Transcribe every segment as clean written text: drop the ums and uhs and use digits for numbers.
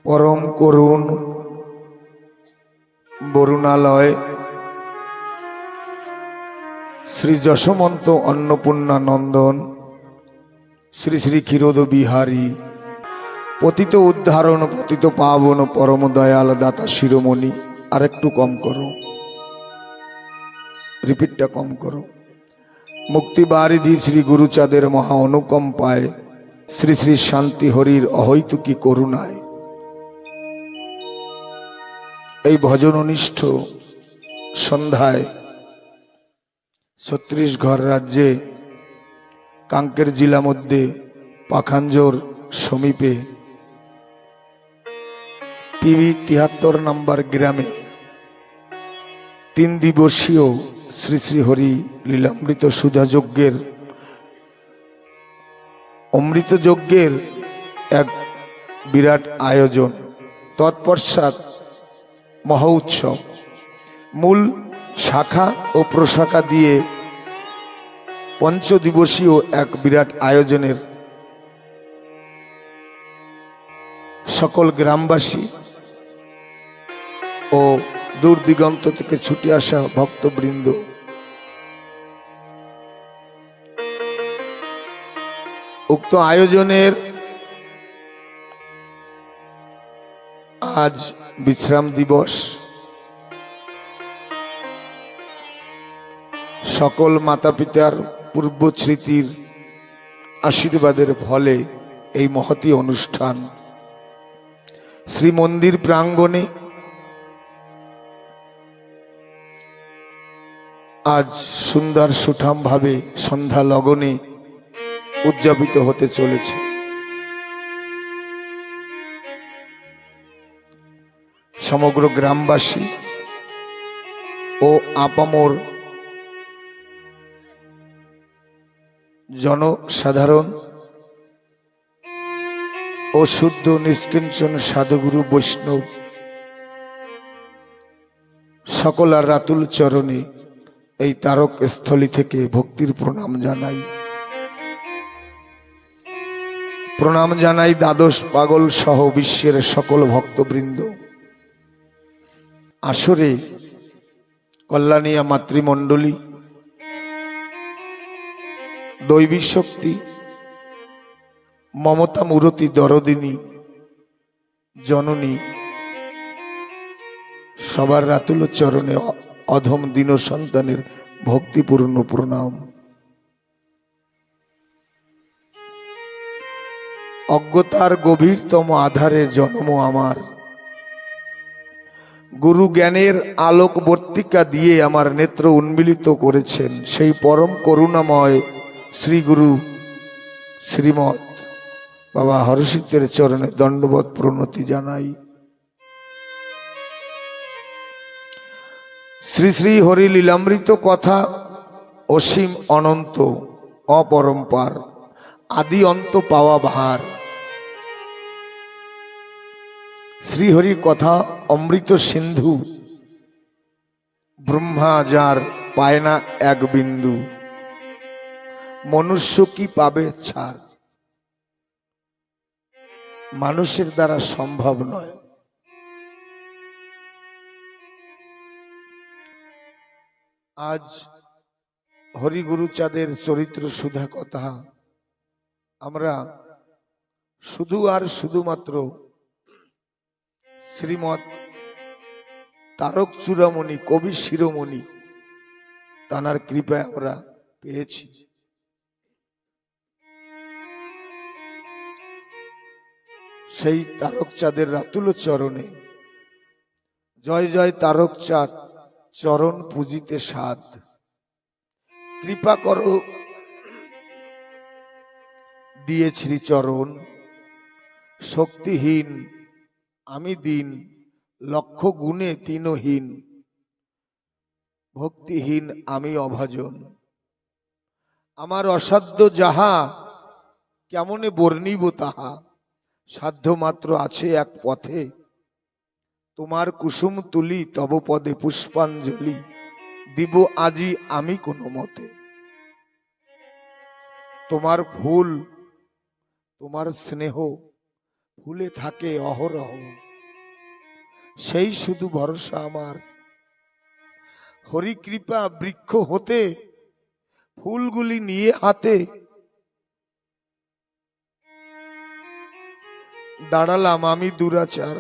परम करुण बरुणालय श्री यशोमंत अन्नपूर्णा नंदन श्री श्री क्षीरोद बिहारी पतित उद्धारण पतित पावन परम दयाल दाता शिरोमणि आरेकटू कम करो रिपिटटा कम करो मुक्ति बारिधि श्री गुरुचाँदेर महा अनुकम्पाय श्री श्री शांति हरिर अहैतुकी करुणाय এই ভজননিষ্ঠ সন্ধ্যায় ছত্রিশগড় রাজ্যে কাঙ্কের জেলা মধ্যে পাখাঞ্জোর সমীপে টিভি ৭৩ নম্বর গ্রামে 3 দিবসীয় শ্রী শ্রী হরি লীলামৃত সুধা যজ্ঞের অমৃত যজ্ঞের এক বিরাট আয়োজন। তৎপশ্চাৎ মহোৎসব মূল শাখা ও প্রশাখা দিয়ে পঞ্চদিবসীয় এক বিরাট আয়োজনের সকল গ্রামবাসী ও দূর দিগন্ত থেকে ছুটে আসা ভক্তবৃন্দ উক্ত আয়োজনের आज विश्राम दिवस। सकल माता पितार पूर्व स्मृतिर आशीर्वादेर फले এই महती अनुष्ठान श्री मंदिर प्रांगणे आज सुंदर सुठाम भावे सन्ध्या लगने उद्यापित होते चलेছে। समग्र ग्रामवासी ओ आपामोर जनसाधारण ओ शुद्ध निष्किंचन साधुगुरु वैष्णव सकलार रातुल चरणे এই तारक स्थली থেকে भक्तिर प्रणाम জানাই। प्रणाम জানাই দ্বাদশ पागल सह विश्वेर सकल भक्तबृंद। आसरे कल्याणिया मातृमंडली दैवी शक्ति ममता मूर्ति दरदिनी जननी सबार रातुल चरणे अधम दीन सन्तानेर भक्तिपूर्ण प्रणाम। अज्ञतार गभीरतम आधारे जन्म आमार गुरु ज्ञानेर आलोकवर्तिका दिए आमार नेत्र उन्मीलित करेछेन सेई परम करुणामय श्री गुरु श्रीमद बाबा हरसिद्धेर चरणे दंडवत प्रणति जानाई। श्री श्री हरि लीलामृत कथा असीम अनंत अपरम्पार आदि अंत पावा भार श्रीहरि कथा अमृत सिंधु ब्रह्मा जार पायना एक बिंदु मनुष्य की पाबे छाड़ मानुषेर द्वारा सम्भव नय। आज हरिगुरु चाँदेर चरित्र सुधा कथा आमरा शुधु आर शुधुमात्र श्रीमद तारक चूड़ामणि कवि शिरोमणि तानार कृपाय आमरा पेয়েছি। সেই तारक चाँदेर रातुल चरणे जय जय तारक चाँद चरण पूजिते साध कृपा करो दिए श्री चरण शक्तिहीन आमी दीन लक्ष्य गुणे तीनहीन भक्तिहीन आमी अभाजन आमार असाध्य जाहा केमने बर्णिब ताहा साध्य मात्र आछे एक पथे तुम्हार कुसुम तुली तब पदे पुष्पांजलि দিব আজি आमी कोनो मते तुम्हार फूल तुम्हार स्नेह ফুলে থাকে অহরহ, সেই শুধু ভরসা আমার। হরিকৃপা বৃক্ষ হতে ফুলগুলি নিয়ে হাতে দাঁড়ালাম আমি দুরাচার,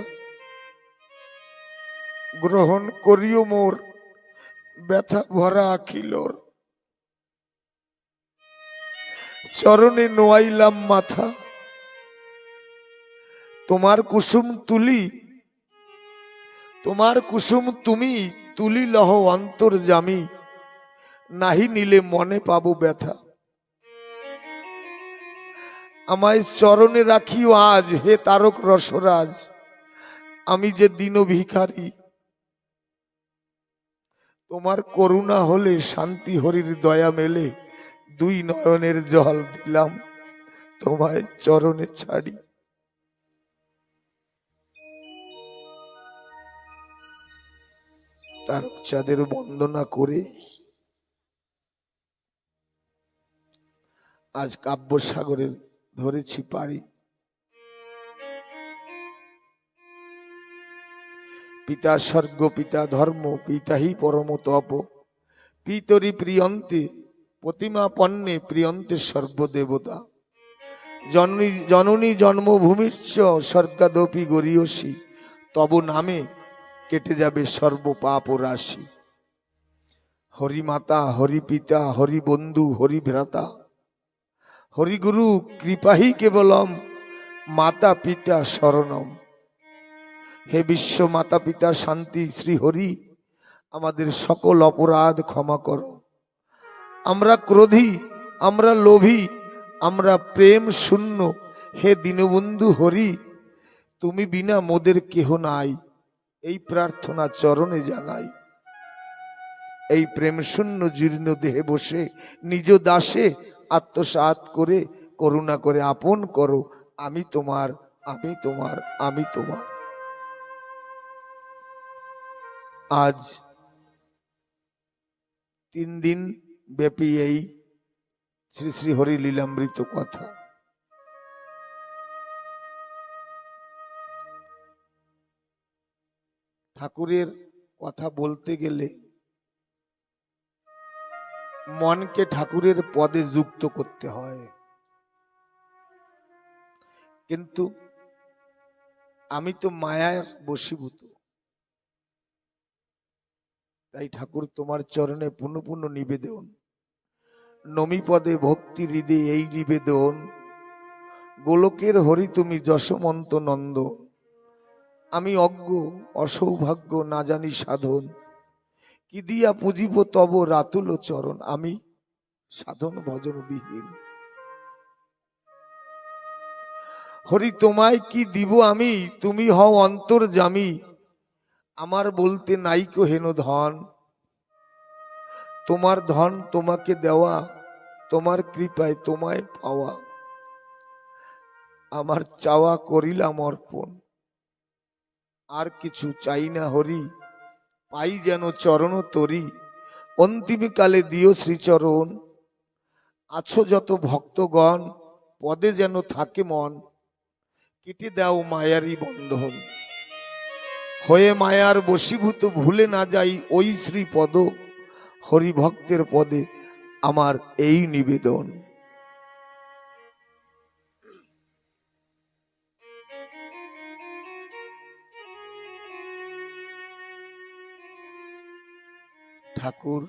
গ্রহণ করিও মোর ব্যথা ভরা আখিলোর। চরণে নোয়াইলাম মাথা, তোমার কুসুম তুলি, তোমার কুসুম তুমি তুলি লহ অন্তর জামি, নাহি নিলে মনে পাবো ব্যথা। আমায় চরণে রাখিও আজ হে তারক রসরাজ, আমি যে দীন ভিখারি। তোমার করুণা হলে শান্তি হরির দয়া মেলে, দুই নয়নের জল দিলাম তোমায় চরণে ছাড়ি। তারক চাঁদের বন্দনা করে আজ কাব্য সাগরে ধরেছি পারি। পিতা স্বর্গ পিতা ধর্ম পিতাহি পরম তপ, পিতরি প্রিয়ন্তে প্রতিমা পণ্যে প্রিয়ন্তে সর্বদেবতা। জননী জননী জন্মভূমিশ্চ স্বর্গাদপি গরীয়সী, তব নামে কেটে যাবে সর্ব পাপ রাশি। হরি মাতা হরি পিতা হরি বন্ধু হরি ভ্রাতা, হরি গুরু কৃপাহি কেবলম মাতা পিতা শরণম। হে বিশ্ব মাতা পিতা শান্তি শ্রী হরি, আমাদের সকল অপরাধ ক্ষমা করো। আমরা ক্রোধী, আমরা লোভী, আমরা প্রেম শূন্য, হে দীনবন্ধু হরি, তুমি বিনা মোদের কেহ নাই, এই প্রার্থনা চরণে জানাই। এই প্রেম শূন্য জীর্ণ দেহে বসে নিজ দাসে আত্মসাৎ করে করুণা করে আপন করো, আমি তোমার আমি তোমার আমি তোমার। আজ 3 দিন ব্যাপী এই শ্রী শ্রী হরি লীলামৃত কথা। ঠাকুরের কথা বলতে গেলে মনকে ঠাকুরের পদে যুক্ত করতে হয়, কিন্তু আমি তো মায়ার বশীভূত। তাই ঠাকুর তোমার চরণে পুনঃ পুনঃ নিবেদন, নমি পদে ভক্তি হৃদে এই নিবেদন, গোলকের হরি তুমি যশমন্ত নন্দ। আমি অজ্ঞ অসৌভাগ্য না জানি সাধন, কি দিয়া পুজিব তব রাতুল চরণ, আমি সাধন ভজন বিহীন। হরি তোমায় কি দিব আমি, তুমি হও অন্তর্যামী, আমার বলতে নাইকো হেন ধন। তোমার ধন তোমাকে দেওয়া, তোমার কৃপায় তোমায় পাওয়া, আমার চাওয়া করিলাম অর্পণ। আর কিছু চাই না হরি, পাই যেন চরণ তরি, অন্তিমকালে দিও শ্রীচরণ। আছো যত ভক্তগণ, পদে যেন থাকে মন, কেটে দাও মায়ারি বন্ধন। হয়ে মায়ার বশীভূত ভুলে না যাই ওই শ্রীপদ, হরি ভক্তের পদে আমার এই নিবেদন। ঠাকুর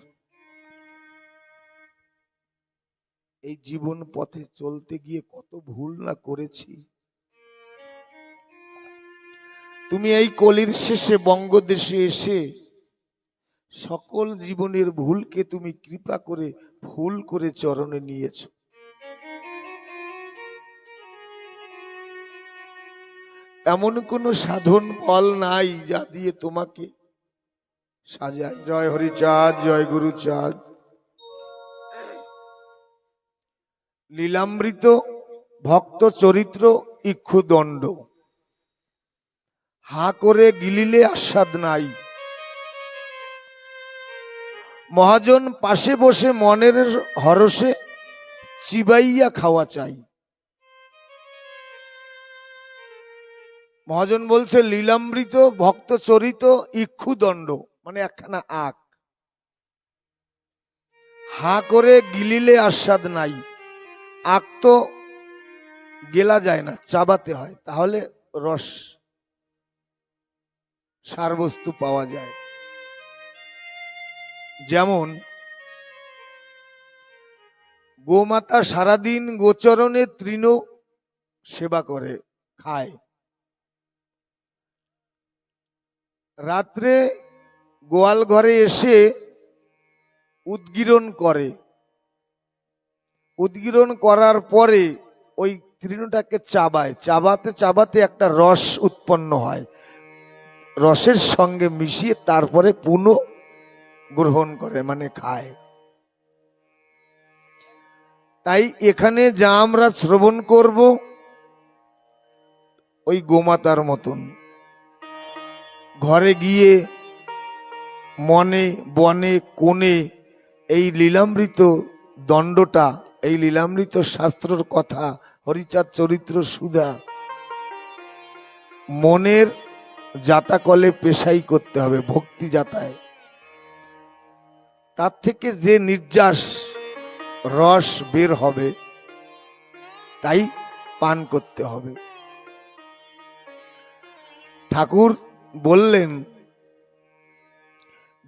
এই জীবন পথে চলতে গিয়ে কত ভুল না করেছি। তুমি এই কলির শেষে বঙ্গদেশে এসে সকল জীবনের ভুলকে তুমি কৃপা করে ভুল করে চরণে নিয়েছ। এমন কোন সাধন বল নাই যা দিয়ে তোমাকে সাজাই। জয় হরিচাঁদ, জয় গুরুচাঁদ। লীলামৃত ভক্ত চরিত্র ইক্ষুদণ্ড, হা করে গিলিলে আস্বাদ নাই। মহাজন পাশে বসে মনের হরসে চিবাইয়া খাওয়া চাই। মহাজন বলছে লীলামৃত ভক্ত চরিত ইক্ষুদণ্ড, মানে একখানা আখ, হা করে গিলিলে আস্বাদ নাই। আখ তো গেলা যায় না, চাবাতে হয়, তাহলে রস সারবস্তু পাওয়া যায়। যেমন গোমাতা সারাদিন গোচরণে তৃণ সেবা করে, খায়, রাত্রে গোয়াল ঘরে এসে উদ্গীরণ করে, উদ্গীরণ করার পরে ওই তৃণটাকে চাবায়, চাবাতে চাবাতে একটা রস উৎপন্ন হয়, রসের সঙ্গে মিশিয়ে তারপরে পুনঃ গ্রহণ করে, মানে খায়। তাই এখানে যা আমরা শ্রবণ করব ওই গোমাতার মতন ঘরে গিয়ে মনে বনে কোণে এই লীলামৃত দণ্ডটা, এই লীলামৃত শাস্ত্রর কথা, হরিচাঁদ চরিত্র সুধা মনের জাতাকলে পেশাই করতে হবে, ভক্তি জাতায়, তার থেকে যে নির্যাস রস বের হবে তাই পান করতে হবে। ঠাকুর বললেন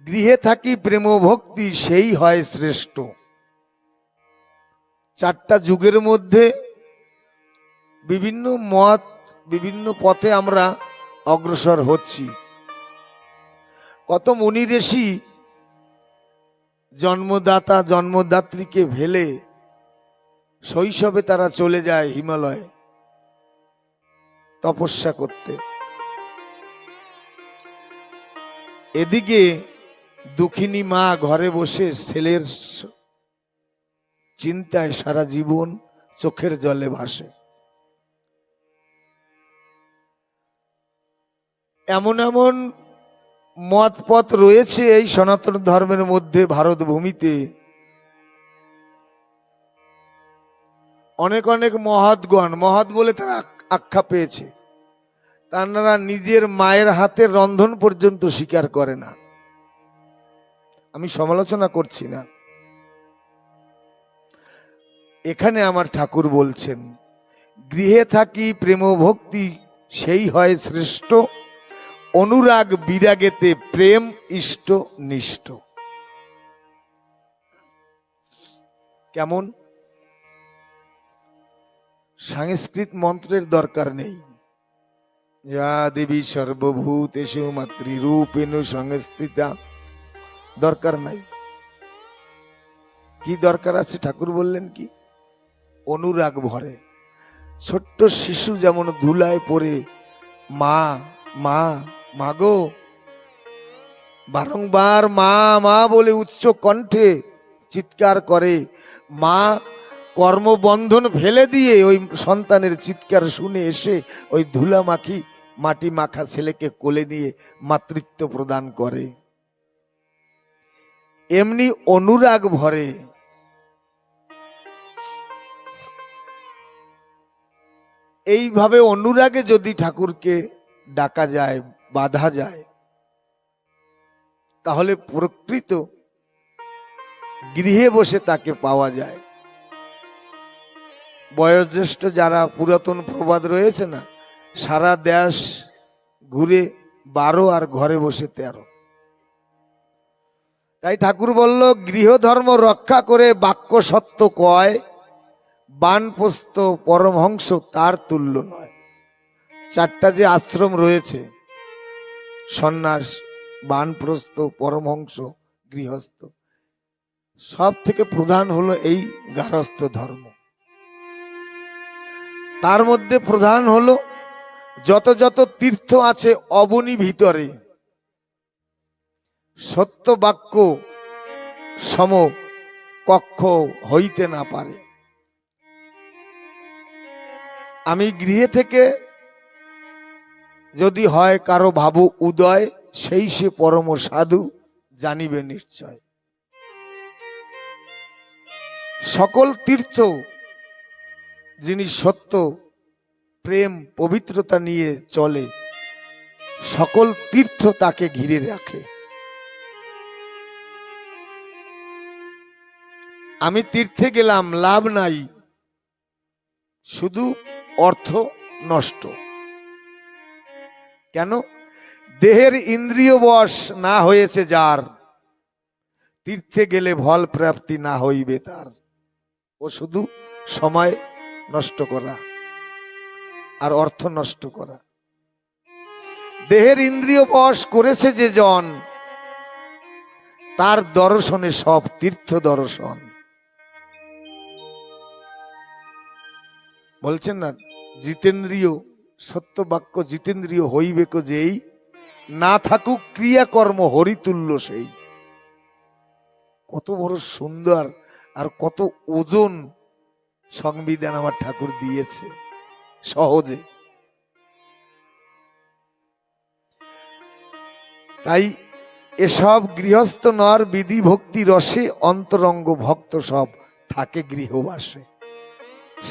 গৃহে থাকি প্রেম ভক্তি সেই হয় শ্রেষ্ঠ। চারটা যুগের মধ্যে বিভিন্ন মত, বিভিন্ন পথে আমরা অগ্রসর হচ্ছি। কত মুনি ঋষি জন্মদাতা জন্মদাত্রীকে ভেলে শৈশবে তারা চলে যায় হিমালয়ে তপস্যা করতে। এদিকে দুঃখিনী মা ঘরে বসে ছেলের চিন্তায় সারা জীবন চোখের জলে ভাসে। এমন এমন মত পথ রয়েছে এই সনাতন ধর্মের মধ্যে, ভারত ভূমিতে অনেক অনেক মহৎগণ, মহৎ বলে তারা আখ্যা পেয়েছে, তারা নিজের মায়ের হাতের রন্ধন পর্যন্ত স্বীকার করে না। আমি সমালোচনা করছি না, এখানে আমার ঠাকুর বলছেন গৃহে থাকি প্রেম ভক্তি সেই হয় শ্রেষ্ঠ, অনুরাগ বিরাগেতে প্রেম ইষ্ট নিষ্ঠ। কেমন? সংস্কৃত মন্ত্রের দরকার নেই। যা দেবী সর্বভূতেষু মাতৃরূপেণু সংস্থিতা, দরকার নাই। কি দরকার আছে? ঠাকুর বললেন কি? অনুরাগ ভরে। ছোট্ট শিশু যেমন ধুলায় পড়ে মা মা মাগো বারংবার মা মা বলে উচ্চ কণ্ঠে চিৎকার করে, মা কর্মবন্ধন ফেলে দিয়ে ওই সন্তানের চিৎকার শুনে এসে ওই ধুলা মাখি মাটি মাখা ছেলেকে কোলে নিয়ে মাতৃত্ব প্রদান করে, এমনি অনুরাগ ভরে। এইভাবে অনুরাগে যদি ঠাকুরকে ডাকা যায়, বাধা যায়, তাহলে প্রকৃত গৃহে বসে তাকে পাওয়া যায়। বয়োজ্যেষ্ঠ যারা পুরাতন প্রবাদ রয়েছে না, সারা দেশ ঘুরে 12 আর ঘরে বসে 13। তাই ঠাকুর বলল গৃহধর্ম রক্ষা করে বাক্য সত্য কয়, বানপ্রস্থ পরমহংস তার তুল্য নয়। চারটা যে আশ্রম রয়েছে, সন্ন্যাস, বানপ্রস্থ, পরমহংস, গৃহস্থ, সব থেকে প্রধান হলো এই গারস্থ ধর্ম। তার মধ্যে প্রধান হলো যত যত তীর্থ আছে অবনী ভিতরে সত্য বাক্য সম কক্ষ হইতে না পারে। আমি গৃহে থেকে যদি হয় কারো ভাবু উদয়, সেই সে পরম সাধু জানিবে নিশ্চয়। সকল তীর্থ যিনি সত্য প্রেম পবিত্রতা নিয়ে চলে, সকল তীর্থ তাকে ঘিরে রাখে। আমি তীর্থে গেলাম, লাভ নাই, শুধু অর্থ নষ্ট। কেন? দেহের ইন্দ্রিয় বশ না হয়েছে যার, তীর্থে গেলে ফল প্রাপ্তি না হইবে তার। ও শুধু সময় নষ্ট করা আর অর্থ নষ্ট করা। দেহের ইন্দ্রিয় বশ করেছে যে জন, তার দর্শনে সব তীর্থ দর্শন। বলছেন না, জিতেন্দ্রিয় সত্য বাক্য জিতেন্দ্রিয় হইবে কো যেই, না থাকুক ক্রিয়াকর্ম হরিতুল্য সেই। কত বড় সুন্দর আর কত ওজন সংবিধান আমার ঠাকুর দিয়েছে সহজে। তাই এসব গৃহস্থ নর বিধি ভক্তি রসে, অন্তরঙ্গ ভক্ত সব থাকে গৃহবাসে।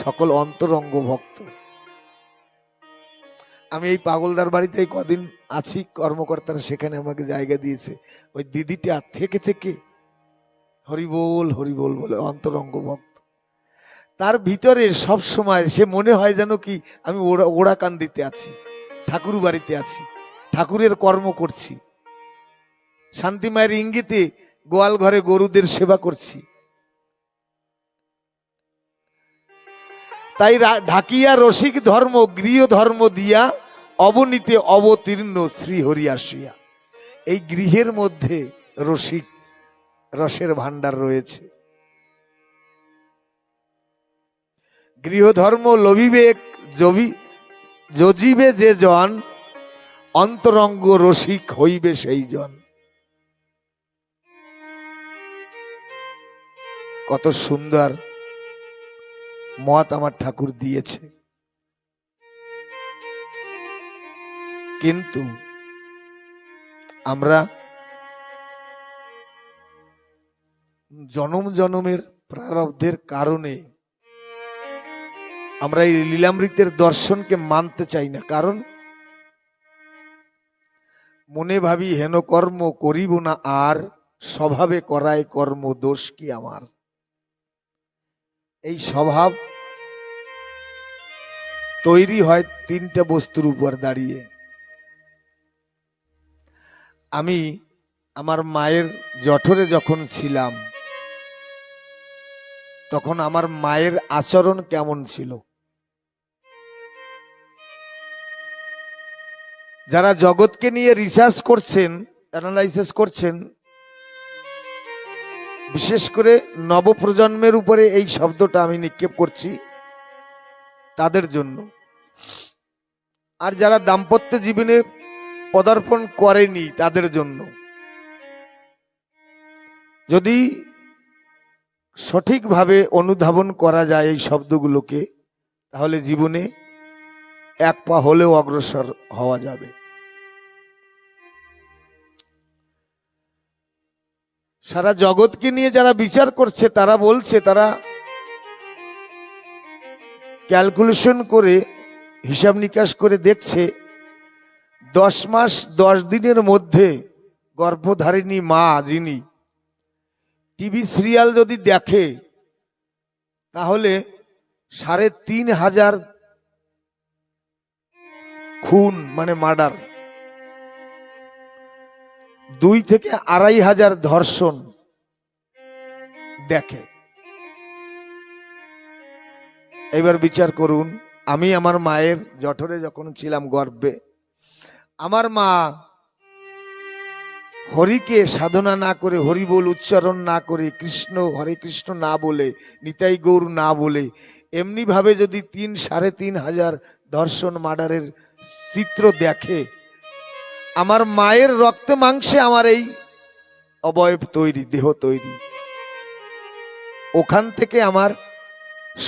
সকল অন্তরঙ্গ ভক্ত। আমি এই পাগলদার বাড়িতে কদিন আছি, কর্মকর্তারা সেখানে আমাকে জায়গা দিয়েছে। ওই দিদিটা থেকে থেকে হরিবোল হরিবোল বলে, অন্তরঙ্গ ভক্ত। তার ভিতরে সব সময় সে মনে হয় যেন কি আমি ওড়াকান্দিতে আছি, ঠাকুর বাড়িতে আছি, ঠাকুরের কর্ম করছি, শান্তি মায়ের ইঙ্গিতে গোয়াল ঘরে গরুদের সেবা করছি। তাই ঢাকিয়া রসিক ধর্ম গৃহ ধর্ম দিয়া, অবনীতে অবতীর্ণ শ্রীহরি আসিয়া। এই গৃহের মধ্যে রসিক রসের ভান্ডার রয়েছে। গৃহধর্ম লভিবে যজিবে যে জন, অন্তরঙ্গ রসিক হইবে সেই জন। কত সুন্দর মত আমার ঠাকুর দিয়েছে। কিন্তু আমরা জনম জনমের প্রারব্ধের কারণে আমরা এই লীলামৃতের দর্শনকে মানতে চাই না। কারণ মনে ভাবি হেন কর্ম করিব না আর, স্বভাবে করায় কর্ম দোষ কি আমার। এই স্বভাব তৈরি হয় তিনটা বস্তুর উপর দাঁড়িয়ে। আমি আমার মায়ের জঠরে যখন ছিলাম, তখন আমার মায়ের আচরণ কেমন ছিল? যারা জগৎকে নিয়ে রিসার্চ করছেন, অ্যানালাইসিস করছেন, বিশেষ করে নবপ্রজন্মের উপরে এই শব্দটা আমি নিক্ষেপ করছি তাদের জন্য। আর যারা দাম্পত্য জীবনে পদার্পণ করেনি তাদের জন্য। যদি সঠিকভাবে অনুধাবন করা যায় এই শব্দগুলোকে, তাহলে জীবনে এক পা হলেও অগ্রসর হওয়া যাবে। সারা জগৎকে নিয়ে যারা বিচার করছে তারা বলছে, তারা ক্যালকুলেশন করে হিসাব নিকাশ করে দেখছে 10 মাস 10 দিনের মধ্যে গর্ভধারিণী মা যিনি টিভি সিরিয়াল যদি দেখে, তাহলে 3,500 খুন মানে মার্ডার, 2 থেকে 2,500 ধর্ষণ দেখে। এবার বিচার করুন, আমি আমার মায়ের জঠরে যখন ছিলাম গর্ভে, আমার মা হরিকে সাধনা না করে, হরি বল উচ্চারণ না করে, কৃষ্ণ হরে কৃষ্ণ না বলে, নিতাই গৌর না বলে, এমনি ভাবে যদি 3,500 ধর্ষণ মার্ডারের চিত্র দেখে, আমার মায়ের রক্তে মাংসে আমার এই অবয়ব তৈরি, দেহ তৈরি। ওখান থেকে আমার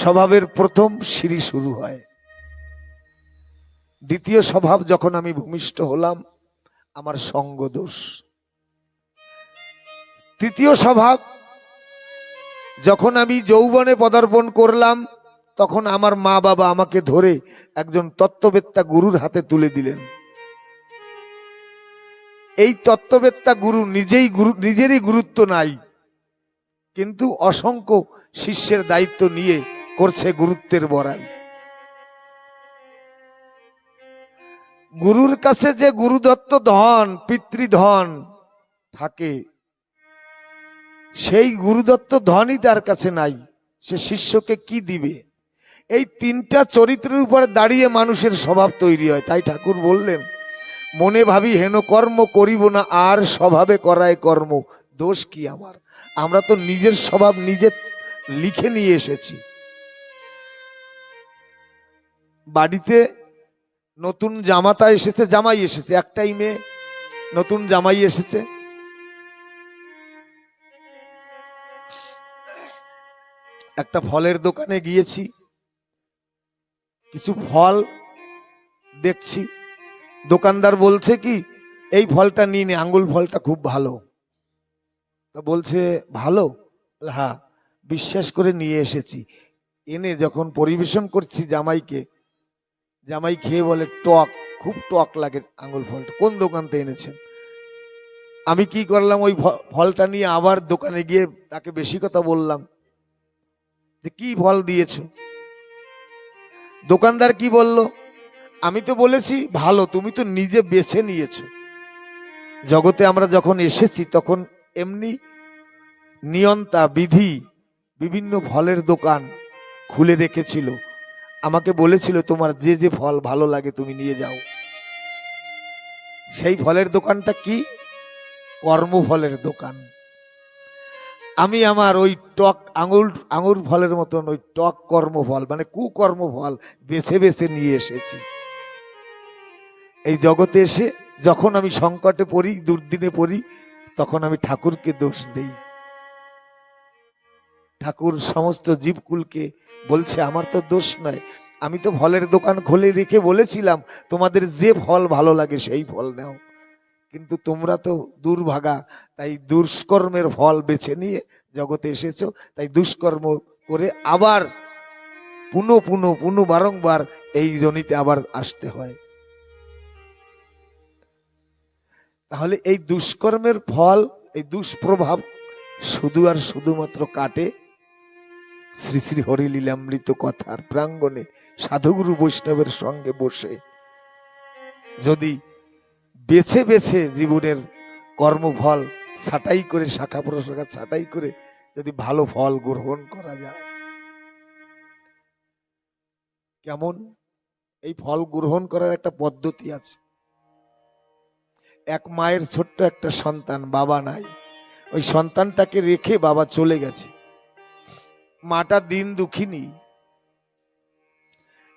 স্বভাবের প্রথম সিঁড়ি শুরু হয়। দ্বিতীয় স্বভাব যখন আমি ভূমিষ্ঠ হলাম, আমার সঙ্গ দোষ। তৃতীয় স্বভাব যখন আমি যৌবনে পদার্পণ করলাম, তখন আমার মা বাবা আমাকে ধরে একজন তত্ত্ববেত্তা গুরুর হাতে তুলে দিলেন। এই তত্ত্ববেত্তা গুরু নিজেরই গুরুত্ব নাই, কিন্তু অসংখ্য শিষ্যের দায়িত্ব নিয়ে করছে গুরুত্বের বড়াই। গুরুর কাছে যে গুরুদত্ত ধন পিতৃধন থাকে, সেই গুরুদত্ত ধনই তার কাছে নাই, সে শিষ্যকে কি দিবে? এই তিনটা চরিত্রের উপর দাঁড়িয়ে মানুষের স্বভাব তৈরি হয়। তাই ঠাকুর বললেন, মনে ভাবি হেন কর্ম করিব না, আর স্বভাবে করায় কর্ম, দোষ কি আমার? আমরা তো নিজের স্বভাব নিজে লিখে নিয়ে এসেছি। বাড়িতে নতুন জামাই এসেছে, একটাই মেয়ে, নতুন জামাই এসেছে। একটা ফলের দোকানে গিয়েছি, কিছু ফল দেখছি, দোকানদার বলছে কি, এই ফলটা নিয়ে নে, আঙ্গুল ফলটা খুব ভালো। বলছে ভালো? হ্যাঁ, বিশ্বাস করে নিয়ে এসেছি। এনে যখন পরিবেশন করছি জামাইকে, জামাই খেয়ে বলে টক, খুব টক লাগে আঙ্গুল ফলটা, কোন দোকান থেকে এনেছেন? আমি কি করলাম, ওই ফলটা নিয়ে আবার দোকানে গিয়ে তাকে বেশি কথা বললাম যে কি ফল দিয়েছ? দোকানদার কি বলল, আমি তো বলেছি ভালো, তুমি তো নিজে বেছে নিয়েছো। জগতে আমরা যখন এসেছি তখন এমনি নিয়ন্তা বিধি বিভিন্ন ফলের দোকান খুলে রেখেছিল, আমাকে বলেছিল তোমার যে যে ফল ভালো লাগে তুমি নিয়ে যাও। সেই ফলের দোকানটা কি? কর্মফলের দোকান। আমি আমার ওই টক আঙুর ফলের মতন ওই টক কর্মফল, মানে কুকর্মফল বেছে বেছে নিয়ে এসেছি। এই জগতে এসে যখন আমি সংকটে পড়ি, দুর্দিনে পড়ি, তখন আমি ঠাকুরকে দোষ দেই। ঠাকুর সমস্ত জীবকুলকে বলছে আমার তো দোষ নয়, আমি তো ফলের দোকান খুলে রেখে বলেছিলাম তোমাদের যে ফল ভালো লাগে সেই ফল নাও, কিন্তু তোমরা তো দুর্ভাগা, তাই দুষ্কর্মের ফল বেছে নিয়ে জগতে এসেছো, তাই দুষ্কর্ম করে আবার পুনঃ বারংবার এই জনিতে আবার আসতে হয়। তাহলে এই দুষ্কর্মের ফল, এই দুষ্প্রভাব শুধু আর শুধুমাত্র কাটে শ্রী শ্রী হরিলীলামৃত কথার প্রাঙ্গণে সাধুগুরু বৈষ্ণবের সঙ্গে বসে যদি বেছে বেছে জীবনের কর্মফল ছাঁটাই করে, শাখা প্রশাখা ছাঁটাই করে যদি ভালো ফল গ্রহণ করা যায়। কেমন? এই ফল গ্রহণ করার একটা পদ্ধতি আছে। এক মায়ের ছোট্ট একটা সন্তান, বাবা নাই, ওই সন্তানটাকে রেখে বাবা চলে গেছে। মাটা দিন দুঃখিনী।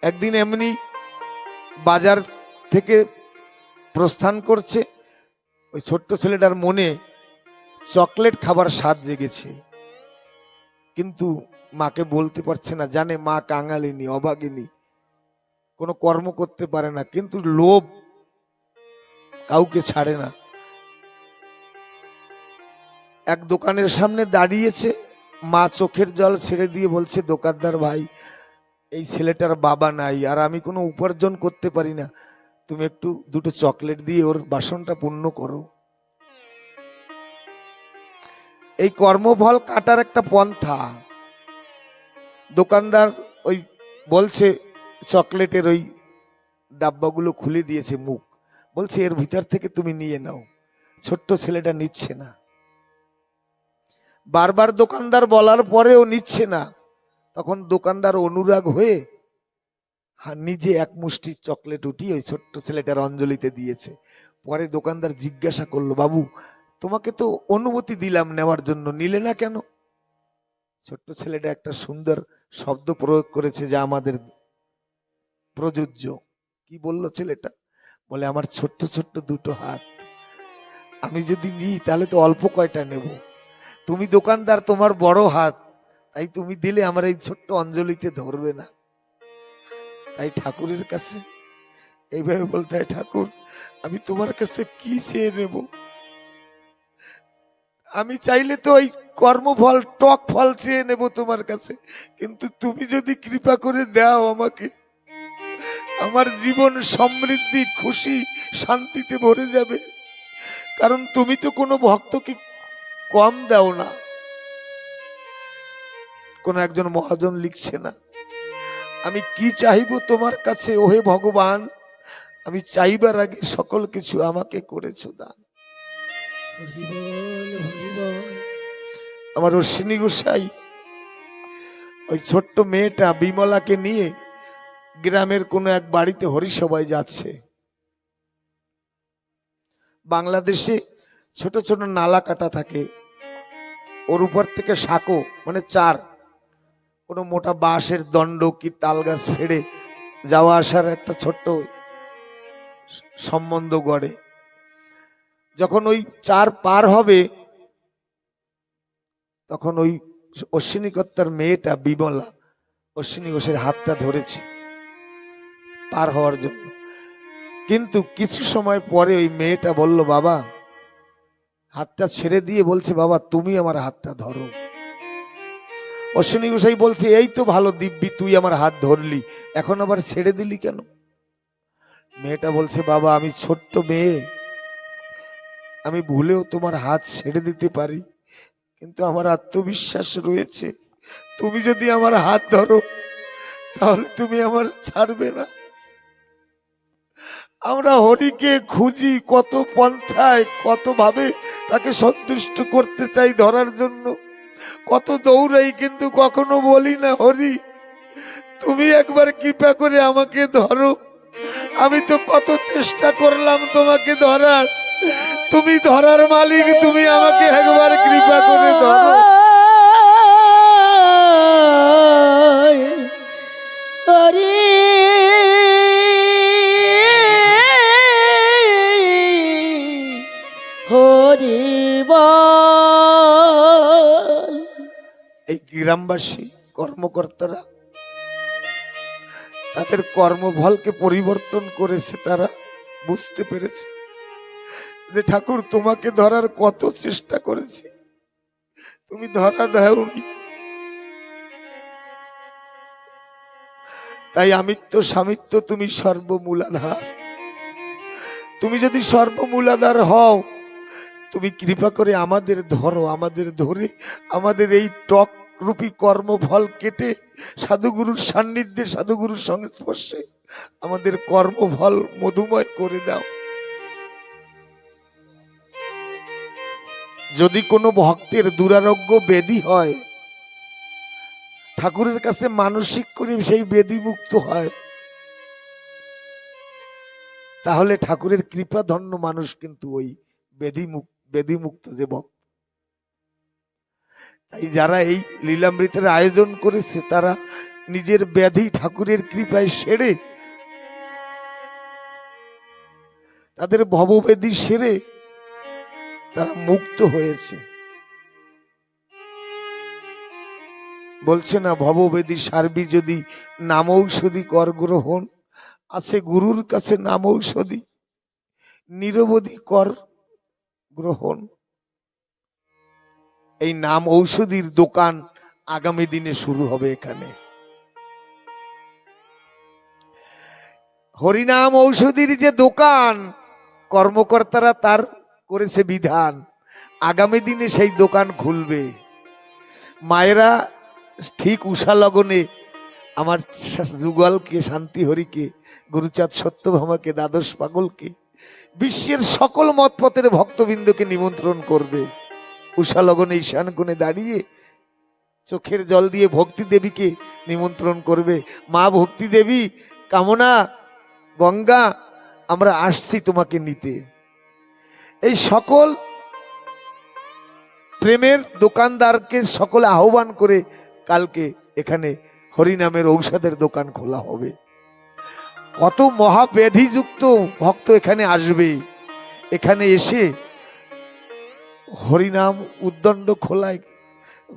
একদিন এমনি বাজার থেকে প্রস্থান করছে, ওই ছোট্ট ছেলেটার মনে চকলেট খাবার স্বাদ জেগেছে, কিন্তু মাকে বলতে পারছে না, জানে মা কাঙালিনী, অভাগিনী, কোনো কর্ম করতে পারে না, কিন্তু লোভ কাউকে ছাড়ে না। এক দোকানের সামনে দাঁড়িয়েছে, মা চোখের জল ছেড়ে দিয়ে বলছে, দোকানদার ভাই, এই ছেলেটার বাবা নাই আর আমি কোনো উপার্জন করতে পারি না, তুমি একটু দুটো চকলেট দিয়ে ওর বাসনটা পূর্ণ করো। এই কর্মফল কাটার একটা পন্থা। দোকানদার ওই বলছে, চকলেটের ওই ডাব্বাগুলো খুলে দিয়েছে মুখ, বলছে এর ভিতর থেকে তুমি নিয়ে নাও। ছোট্ট ছেলেটা নিচ্ছে না, বারবার দোকানদার বলার পরেও নিচ্ছে না। তখন দোকানদার অনুরাগ হয়ে নিজে এক মুষ্টি চকলেট উঠিয়ে ওই ছোট্ট ছেলেটার অঞ্জলিতে দিয়েছে। পরে দোকানদার জিজ্ঞাসা করলো, বাবু তোমাকে তো অনুমতি দিলাম নেওয়ার জন্য, নিলে না কেন? ছোট্ট ছেলেটা একটা সুন্দর শব্দ প্রয়োগ করেছে যা আমাদের প্রযোজ্য। কি বলল ছেলেটা? বলে, আমার ছোট্ট ছোট্ট দুটো হাত, আমি যদি নিই তাহলে তো অল্প কয়টা নেব, তুমি দোকানদার, তোমার বড় হাত, তাই তুমি দিলে আমার এই ছোট্ট অঞ্জলিতে ধরবে না। তাই ঠাকুরের কাছে এইভাবে বলতে হয়, ঠাকুর আমি তোমার কাছে কি চেয়ে নেব, আমি চাইলে তো ওই কর্মফল টক ফল চেয়ে নেব তোমার কাছে, কিন্তু তুমি যদি কৃপা করে দাও আমাকে, আমার জীবন সমৃদ্ধি খুশি শান্তিতে ভরে যাবে। কারণ তুমি তো কোনো ভক্তকে কম দাও না। কোন একজন মহাজন লিখছে না, আমি কি চাইবো তোমার কাছে ওহে ভগবান, আমি চাইবার আগে সকল কিছু আমাকে করেছো দান। আমার অশ্বিনী গোসাই ওই ছোট্ট মেয়েটা বিমলাকে নিয়ে গ্রামের কোনো এক বাড়িতে হরিসভায় যাচ্ছে। বাংলাদেশে ছোট ছোট নালা কাটা থাকে, ওর উপর থেকে সাঁকো মানে চার কোনো মোটা বাঁশের দণ্ড কি তাল গাছ ফেড়ে যাওয়া আসার একটা ছোট্ট সম্বন্ধ গড়ে। যখন ওই চার পার হবে তখন ওই অশ্বিনী কর্তার মেয়েটা বিমলা অশ্বিনী ঘোষের হাতটা ধরেছে পার হওয়ার জন্য। কিন্তু কিছু সময় পরে ওই মেয়েটা বলল, বাবা, হাতটা ছেড়ে দিয়ে বলছে, বাবা তুমি আমার হাতটা ধরো। অশ্বিনী গোসাই বলছে, এই তো ভালো দিব্যি, তুই আমার হাত ধরলি, এখন আবার ছেড়ে দিলি কেন? মেয়েটা বলছে, বাবা আমি ছোট্ট মেয়ে, আমি ভুলেও তোমার হাত ছেড়ে দিতে পারি, কিন্তু আমার আত্মবিশ্বাস রয়েছে তুমি যদি আমার হাত ধরো তাহলে তুমি আমার ছাড়বে না। আমরা হরিকে খুঁজি কত পন্থায়, কত ভাবে তাকে সন্তুষ্ট করতে চাই ধরার জন্য, কত দৌড়াই, কিন্তু কখনো বলি না, হরি তুমি একবার কৃপা করে আমাকে ধরো। আমি তো কত চেষ্টা করলাম তোমাকে ধরার, তুমি ধরার মালিক, তুমি আমাকে একবার কৃপা করে ধরো। এই গ্রামবাসী কর্মকর্তারা তাদের কর্মফলকে পরিবর্তন করেছে, তারা বুঝতে পেরেছে যে ঠাকুর তোমাকে ধরার কত চেষ্টা করেছি, তুমি ধরা দাওনি। তাই আমিত্ব স্বামিত্ব তুমি সর্বমূলাধার, তুমি যদি সর্বমূলাধার হও, তুমি কৃপা করে আমাদের ধরো, আমাদের ধরে আমাদের এই টক রূপী কর্মফল কেটে সাধুগুরুর সান্নিধ্যে সাধুগুরুর সংস্পর্শে আমাদের কর্মফল মধুময় করে দাও। যদি কোনো ভক্তের দুরারোগ্য ব্যাধি হয়, ঠাকুরের কাছে মানসিক করে সেই ব্যাধি মুক্ত হয়, তাহলে ঠাকুরের কৃপা ধন্য মানুষ কিন্তু ওই ব্যাধি মুক্ত যে ভক্ত। তাই যারা এই লীলামৃতের আয়োজন করেছে তারা নিজের ব্যাধি ঠাকুরের কৃপায় সেরে, তাদের ভবব্যাধি সেরে তারা মুক্ত হয়েছে। বলছে না, ভবব্যাধি সারবি যদি নাম ঔষধি কর গ্রহণ, আছে গুরুর কাছে নাম ঔষধি নিরবধি কর গ্রহণ। এই নাম ঔষধির দোকান আগামী দিনে শুরু হবে এখানে। হরিনাম ঔষধির যে দোকান, কর্মকর্তারা তার করেছে বিধান, আগামী দিনে সেই দোকান খুলবে। মায়েরা ঠিক উষা লগনে আমার যুগলকে, শান্তি হরিকে, গুরুচাঁদ সত্যভামাকে, দ্বাদশ পাগলকে, বিশ্বের সকল মতপথের ভক্তবৃন্দকে নিমন্ত্রণ করবে। উষা লগনে ঈশান কোণে দাঁড়িয়ে চোখের জল দিয়ে ভক্তি দেবীকে নিমন্ত্রণ করবে, মা ভক্তি দেবী, কামনা, গঙ্গা, আমরা আসছি তোমাকে নিতে। এই সকল প্রেমের দোকানদারকে সকলে আহ্বান করে কালকে এখানে হরিনামের ঔষধের দোকান খোলা হবে। কত মহাব্যাধিযুক্ত ভক্ত এখানে আসবে, এখানে এসে হরিনাম উদ্দণ্ড খোলায়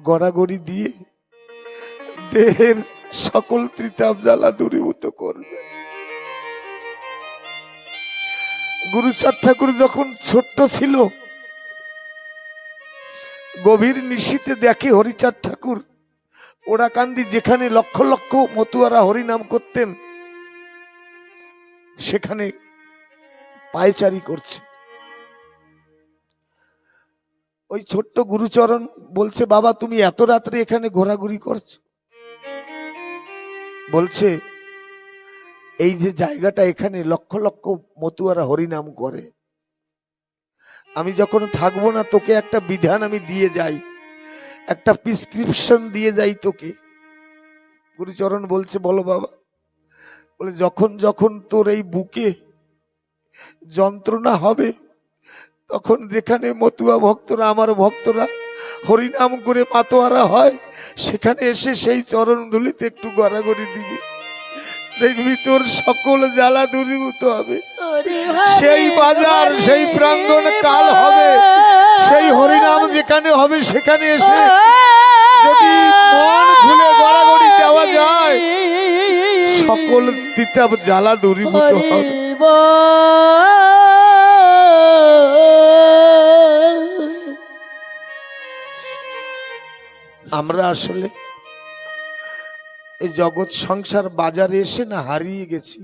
গড়াগড়ি দিয়ে দেহের সকল ত্রিতাপ জ্বালা দূরীভূত করবে। গুরুচাঁদ ঠাকুর যখন ছোট্ট ছিল, গভীর নিশীতে দেখে হরিচাঁদ ঠাকুর ওরাকান্দি যেখানে লক্ষ লক্ষ মতুয়ারা হরিনাম করতেন সেখানে পায়চারি করছে। ওই ছোট্ট গুরুচরণ বলছে, বাবা তুমি এত রাত্রে এখানে ঘোরাঘুরি করছো? বলছে, এই যে জায়গাটা এখানে লক্ষ লক্ষ মতুয়ারা হরিনাম করে, আমি যখন থাকবো না তোকে একটা বিধান আমি দিয়ে যাই, একটা প্রেসক্রিপশন দিয়ে যাই তোকে। গুরুচরণ বলছে, বলো বাবা। বলে, যখন যখন তোর এই বুকে যন্ত্রণা হবে তখন যেখানে মতুয়া ভক্তরা, আমার ভক্তরা হরিনাম করে মাতোয়ারা হয়, সেখানে এসে সেই চরণ ধুলিতে একটু গড়াগড়ি দিবি, দেখবি তোর সকল জ্বালা দূরীভূত হবে। সেই বাজার, সেই প্রাঙ্গণ কাল হবে, সেই হরিনাম যেখানে হবে সেখানে এসে যদি মন খুলে গড়াগড়ি দেওয়া যায়, সকল তিতাব জ্বালা দূরীভূত হবে। আমরা আসলে এই জগৎ সংসার বাজারে এসে না হারিয়ে গেছি।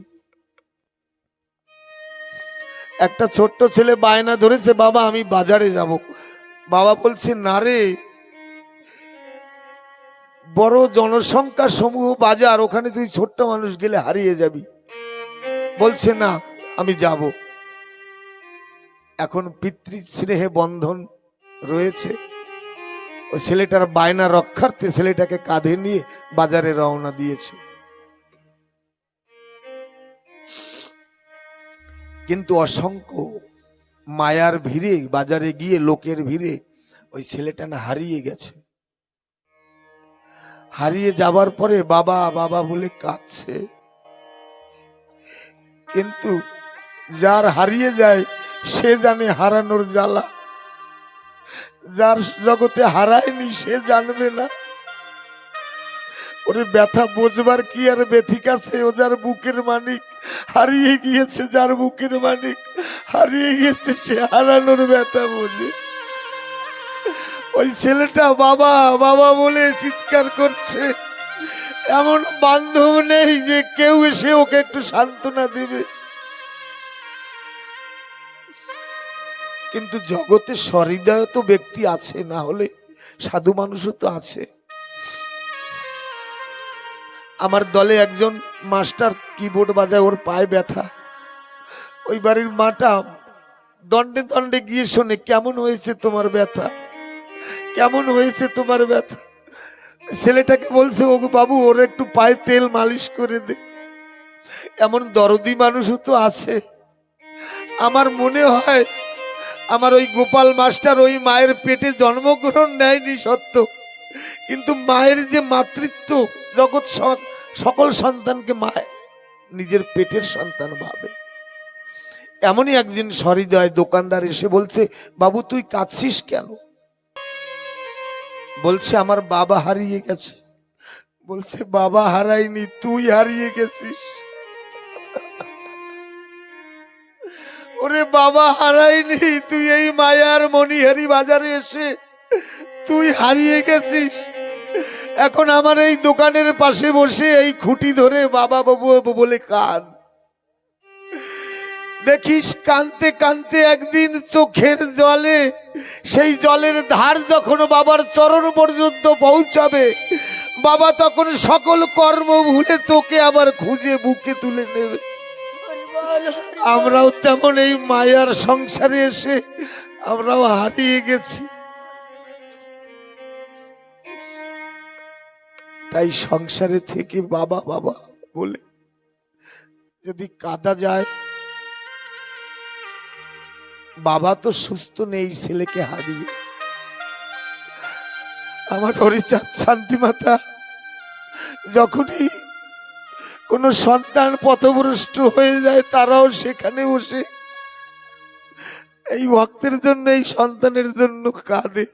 একটা ছোট্ট ছেলে বায়না ধরেছে, বাবা আমি বাজারে যাব। বাবা বলছে, না রে, বড় জনসংখ্যা সমূহ বাজার, ওখানে তুই ছোট্ট মানুষ গেলে হারিয়ে যাবি। বলছে, না আমি যাব। এখন পিতৃস্নেহে বন্ধন রয়েছে, ও ছেলেটার বায়না রক্ষার্থে ছেলেটাকে কাঁধে নিয়ে বাজারে রওনা দিয়েছে। কিন্তু অসংখ্য মায়ার ভিড়ে বাজারে গিয়ে লোকের ভিড়ে ওই ছেলেটা না হারিয়ে গেছে। হারিয়ে যাবার পরে বাবা বাবা বলে কাঁদছে। কিন্তু যার হারিয়ে যায় সে জানে হারানোর জ্বালা, যার জগতে হারায়নি সে জানবে না। ওরে ব্যথা বোঝবার কি আর ব্যথিক আছে? ও যার বুকের মানিক হারিয়ে গিয়েছে, যার বুকের মানিক হারিয়ে গিয়েছে সে হারানোর ব্যথা বোঝে। ওই ছেলেটা বাবা বাবা বলে চিৎকার করছে, এমন বান্ধব নেই যে কেউ এসে ওকে একটু সান্ত্বনা দেবে। কিন্তু জগতে সহৃদয় তো ব্যক্তি আছে, না হলে সাধু মানুষও তো আছে। আমার দলে একজন মাস্টার কিবোর্ড বাজায়, ওর পায়ে ব্যথা। ওই বাড়ির মাটা দণ্ডে দণ্ডে গিয়ে শোনে, কেমন হয়েছে তোমার ব্যথা, কেমন হয়েছে তোমার ব্যথা। ছেলেটাকে বলছে, ও বাবু ওর একটু পায়ে তেল মালিশ করে দে। এমন দরদি মানুষও তো আছে। আমার মনে হয় আমার ওই গোপাল মাস্টার ওই মায়ের পেটে জন্মগ্রহণ নেয়নি সত্য, কিন্তু মায়ের যে মাতৃত্ব, জগৎ সকল সন্তানকে মা নিজের পেটের সন্তান ভাবে। এমনই একদিন সহৃদয় দোকানদার এসে বলছে, বাবু তুই কাঁদছিস কেন? বলছে, আমার বাবা হারিয়ে গেছে। বলছে, বাবা হারায়নি, তুই হারিয়ে গেছিস। ওরে বাবা হারায়নি, তুই এই মায়ার মণিহারি বাজারে এসে তুই হারিয়ে গেছিস। এখন আমার এই দোকানের পাশে বসে এই খুঁটি ধরে বাবা বাবু বলে কাঁদ। দেখিস কাঁদতে কাঁদতে একদিন চোখের জলে, সেই জলের ধার যখন বাবার চরণ পর্যন্ত পৌঁছাবে, বাবা তখন সকল কর্ম ভুলে তোকে আবার খুঁজে বুকে তুলে নেবে। আমরাও তেমন এই মায়ার সংসারে এসে আমরাও হারিয়ে গেছি। তাই সংসারে থেকে বাবা বাবা বলে যদি কাঁদা যায়, বাবা তো সুস্থ নেই ছেলেকে হারিয়ে। আমার হরিচাঁদ শান্তিমাতা যখনই কোন সন্তান পথভ্রষ্ট হয়ে যায়, তারাও সেখানে বসে এই ভক্তের জন্য, এই সন্তানের জন্য কাঁদে।